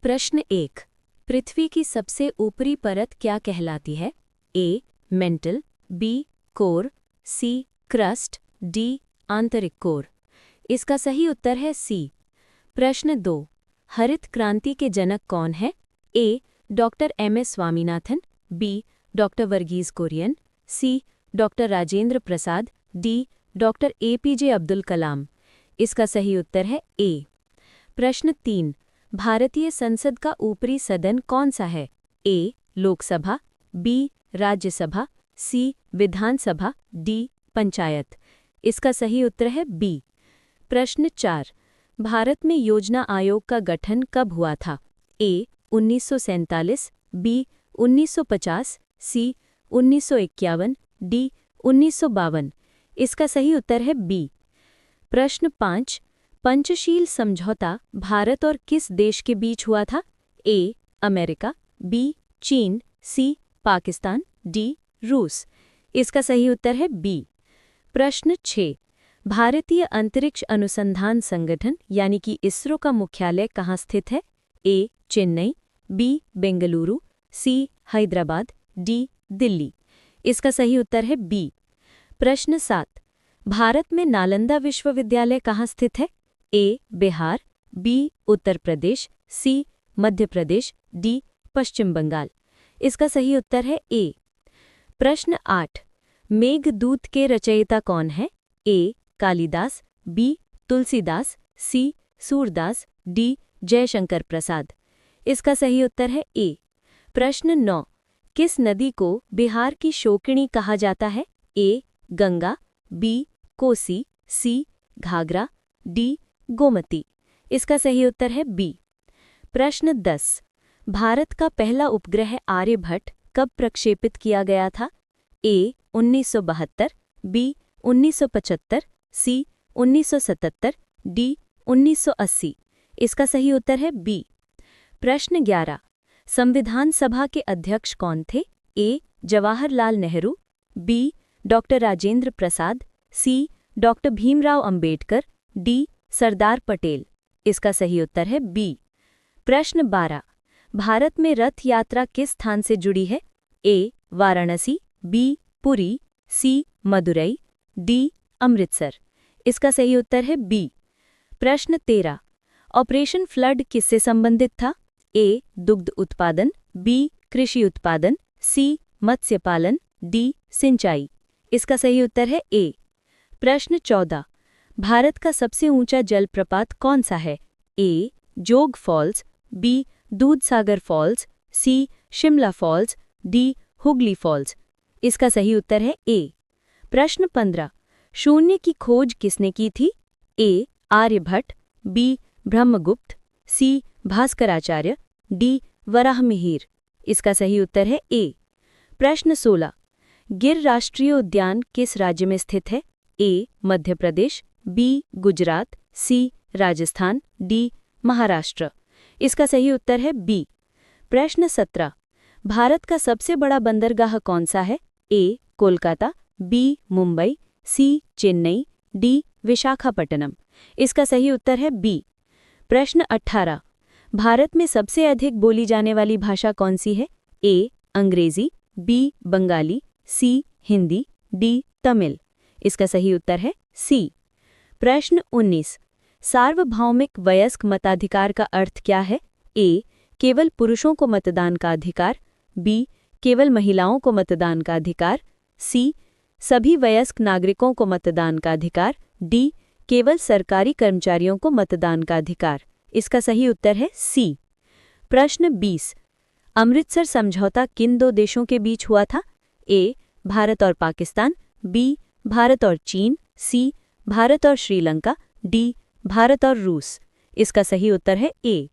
प्रश्न 1। पृथ्वी की सबसे ऊपरी परत क्या कहलाती है? A. Mantle, B. Core, C. Crust, D. आंतरिक कोर। इसका सही उत्तर है सी। प्रश्न 2। हरित क्रांति के जनक कौन है? A. Doctor M S. Swaminathan, B. Doctor Varghese Kurien, C. Doctor Rajendra Prasad, D. Doctor A P J. Abdul Kalam. इसका सही उत्तर है ए। प्रश्न 3। भारतीय संसद का ऊपरी सदन कौन सा है? ए. लोकसभा, बी. राज्यसभा, सी. विधानसभा, डी. पंचायत। इसका सही उत्तर है बी। प्रश्न 4। भारत में योजना आयोग का गठन कब हुआ था? ए. 1947, बी. 1950, सी. 1951, डी. 1952। इसका सही उत्तर है बी। प्रश्न 5। पंचशील समझौता भारत और किस देश के बीच हुआ था? ए. America, B. चीन, सी. पाकिस्तान, डी. रूस। इसका सही उत्तर है बी। प्रश्न 6। भारतीय अंतरिक्ष अनुसंधान संगठन यानी कि इसरो का मुख्यालय कहाँ स्थित है? ए. चेन्नई, बी. बेंगलुरु, सी. हैदराबाद, डी. दिल्ली। इसका सही उत्तर है बी। प्रश्न 7। भारत में नालंदा विश्वविद्यालय कहाँ स्थित है? ए. बिहार, बी. उत्तर प्रदेश, सी. मध्य प्रदेश, डी. पश्चिम बंगाल। इसका सही उत्तर है ए। प्रश्न 8। मेघदूत के रचयिता कौन है? ए. कालिदास, बी. तुलसीदास, सी. सूरदास, डी. जयशंकर प्रसाद। इसका सही उत्तर है ए। प्रश्न 9। किस नदी को बिहार की शोकिनी कहा जाता है? ए. गंगा, बी. कोसी, सी. घाघरा, डी. गोमती। इसका सही उत्तर है बी। प्रश्न 10। भारत का पहला उपग्रह आर्यभट्ट कब प्रक्षेपित किया गया था? ए. 1972, बी. 1975, सी. 1977, डी. 1980। इसका सही उत्तर है बी। प्रश्न 11। संविधान सभा के अध्यक्ष कौन थे? A. Jawaharlal Nehru, B. Doctor Rajendra Prasad, C. Doctor Bhimrao Ambedkar, D. Sardar Patel. इसका सही उत्तर है बी। प्रश्न 12। भारत में रथ यात्रा किस स्थान से जुड़ी है? ए. वाराणसी, बी. पुरी, सी. मदुरई, डी. अमृतसर। इसका सही उत्तर है बी। प्रश्न 13। ऑपरेशन फ्लड किससे संबंधित था? ए. दुग्ध उत्पादन, बी. कृषि उत्पादन, सी. मत्स्य पालन, डी. सिंचाई। इसका सही उत्तर है ए। प्रश्न 14। भारत का सबसे ऊंचा जलप्रपात कौन सा है? A. Jog falls, B. Dudhsagar falls, C. Shimla falls, D. Hooghly falls. इसका सही उत्तर है ए। प्रश्न 15। शून्य की खोज किसने की थी? ए. आर्यभट्ट, बी. ब्रह्मगुप्त, सी. भास्कराचार्य, डी. वराहमिहिर। इसका सही उत्तर है ए। प्रश्न 16। गिर राष्ट्रीय उद्यान किस राज्य में स्थित है? ए. मध्य प्रदेश, बी. गुजरात, सी. राजस्थान, डी. महाराष्ट्र। इसका सही उत्तर है बी। प्रश्न 17। भारत का सबसे बड़ा बंदरगाह कौन सा है? ए. कोलकाता, बी. मुंबई, सी. चेन्नई, डी. विशाखापट्टनम। इसका सही उत्तर है बी। प्रश्न 18। भारत में सबसे अधिक बोली जाने वाली भाषा कौन सी है? ए. अंग्रेजी, बी. बंगाली, सी. हिंदी, डी. तमिल। इसका सही उत्तर है सी। प्रश्न 19। सार्वभौमिक वयस्क मताधिकार का अर्थ क्या है? ए. केवल पुरुषों को मतदान का अधिकार, बी. केवल महिलाओं को मतदान का अधिकार, सी. सभी वयस्क नागरिकों को मतदान का अधिकार, डी. केवल सरकारी कर्मचारियों को मतदान का अधिकार। इसका सही उत्तर है सी। प्रश्न 20। अमृतसर समझौता किन दो देशों के बीच हुआ था? ए. भारत और पाकिस्तान, बी. भारत और चीन, सी. भारत और श्रीलंका, डी. भारत और रूस। इसका सही उत्तर है ए।